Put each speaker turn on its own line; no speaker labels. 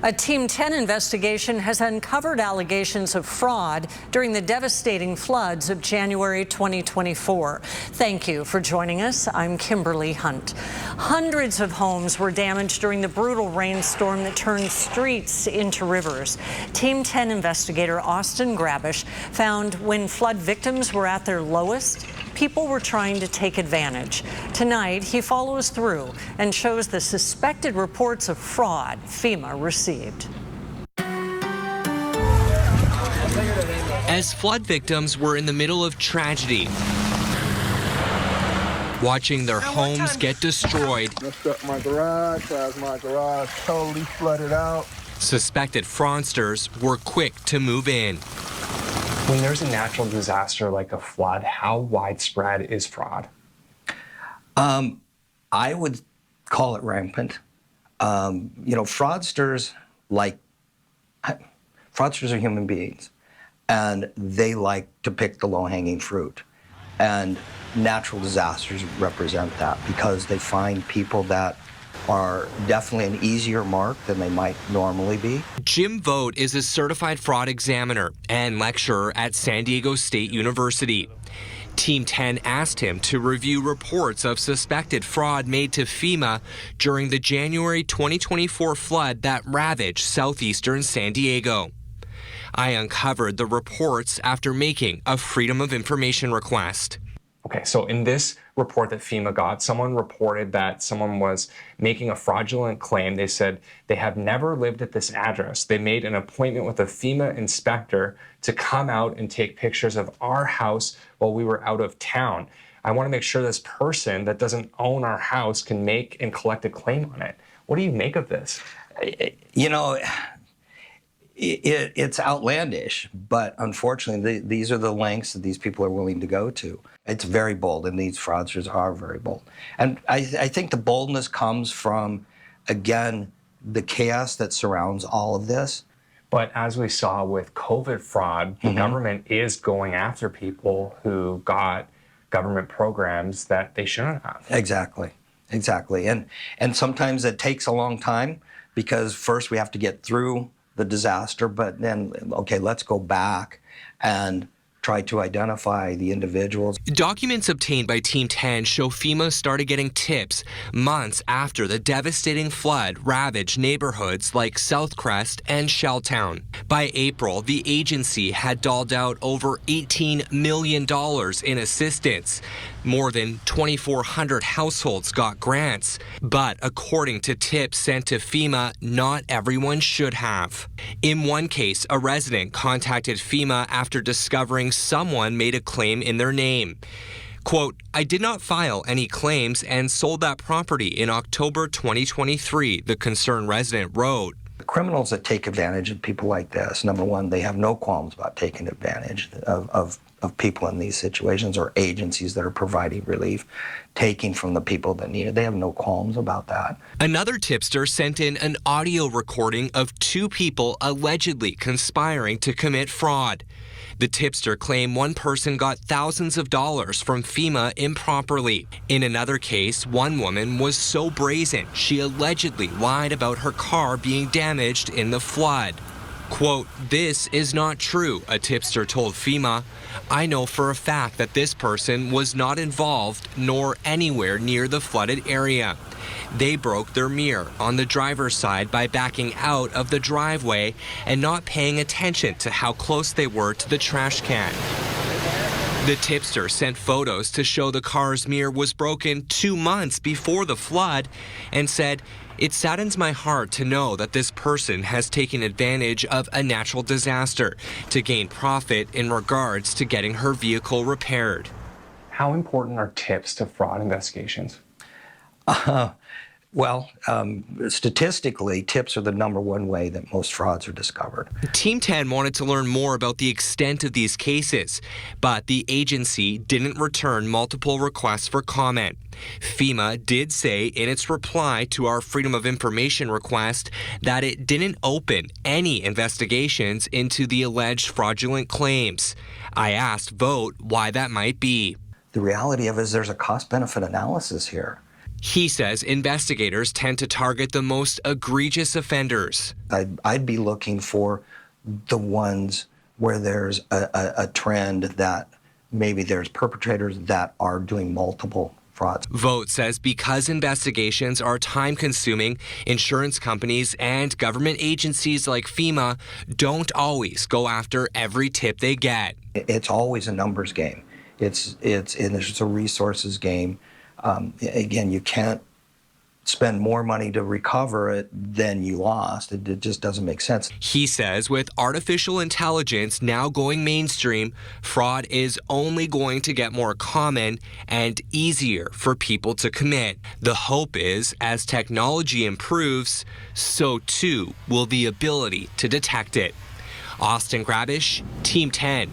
A Team 10 investigation has uncovered allegations of fraud during the devastating floods of January 2024. Thank you for joining us. I'm Kimberly Hunt. Hundreds of homes were damaged during the brutal rainstorm that turned streets into rivers. Team 10 investigator Austin Grabish found when flood victims were at their lowest, people were trying to take advantage. Tonight, he follows through and shows the suspected reports of fraud FEMA received.
As flood victims were in the middle of tragedy, watching their homes get destroyed,
messed up my garage, has my garage totally flooded out.
Suspected fraudsters were quick to move in.
When there's a natural disaster like a flood, how widespread is fraud?
I would call it rampant. Fraudsters are human beings, and they like to pick the low-hanging fruit. And natural disasters represent that because they find people that are definitely an easier mark than they might normally be.
Jim Vogt is a certified fraud examiner and lecturer at San Diego State University. Team 10 asked him to review reports of suspected fraud made to FEMA during the January 2024 flood that ravaged southeastern San Diego. I uncovered the reports after making a Freedom of Information request.
Okay, so in this report that FEMA got, someone reported that someone was making a fraudulent claim. They said they have never lived at this address. They made an appointment with a FEMA inspector to come out and take pictures of our house while we were out of town. I want to make sure this person that doesn't own our house can make and collect a claim on it. What do you make of this?
It's outlandish, but unfortunately, these are the lengths that these people are willing to go to. It's very bold, and these fraudsters are very bold. And I think the boldness comes from, again, the chaos that surrounds all of this.
But as we saw with COVID fraud, the government is going after people who got government programs that they shouldn't have.
Exactly. And sometimes it takes a long time because first we have to get through the disaster, but then, okay, let's go back and try to identify the individuals.
Documents obtained by Team 10 show FEMA started getting tips months after the devastating flood ravaged neighborhoods like Southcrest and Shelltown. By April, the agency had doled out over $18 million in assistance. More than 2,400 households got grants. But according to tips sent to FEMA, not everyone should have. In one case, a resident contacted FEMA after discovering someone made a claim in their name. Quote, I did not file any claims and sold that property in October 2023, the concerned resident wrote.
The criminals that take advantage of people like this, number one, they have no qualms about taking advantage of people in these situations, or agencies that are providing relief, taking from the people that need it. They have no qualms about that.
Another tipster sent in an audio recording of two people allegedly conspiring to commit fraud. The tipster claimed one person got thousands of dollars from FEMA improperly. In another case, one woman was so brazen she allegedly lied about her car being damaged in the flood. Quote, this is not true, a tipster told FEMA. I know for a fact that this person was not involved nor anywhere near the flooded area. They broke their mirror on the driver's side by backing out of the driveway and not paying attention to how close they were to the trash can. The tipster sent photos to show the car's mirror was broken 2 months before the flood and said, it saddens my heart to know that this person has taken advantage of a natural disaster to gain profit in regards to getting her vehicle repaired.
How important are tips to fraud investigations?
Statistically, tips are the #1 way that most frauds are discovered.
Team 10 wanted to learn more about the extent of these cases, but the agency didn't return multiple requests for comment. FEMA did say in its reply to our Freedom of Information request that it didn't open any investigations into the alleged fraudulent claims. I asked Vogt why that might be.
The reality of it is there's a cost-benefit analysis here.
He says investigators tend to target the most egregious offenders.
I'd be looking for the ones where there's a trend that maybe there's perpetrators that are doing multiple frauds.
Vogt says because investigations are time-consuming, insurance companies and government agencies like FEMA don't always go after every tip they get.
It's always a numbers game. It's a resources game. Again, you can't spend more money to recover it than you lost. It just doesn't make sense.
He says with artificial intelligence now going mainstream, fraud is only going to get more common and easier for people to commit. The hope is as technology improves, so too will the ability to detect it. Austin Grabish, Team 10.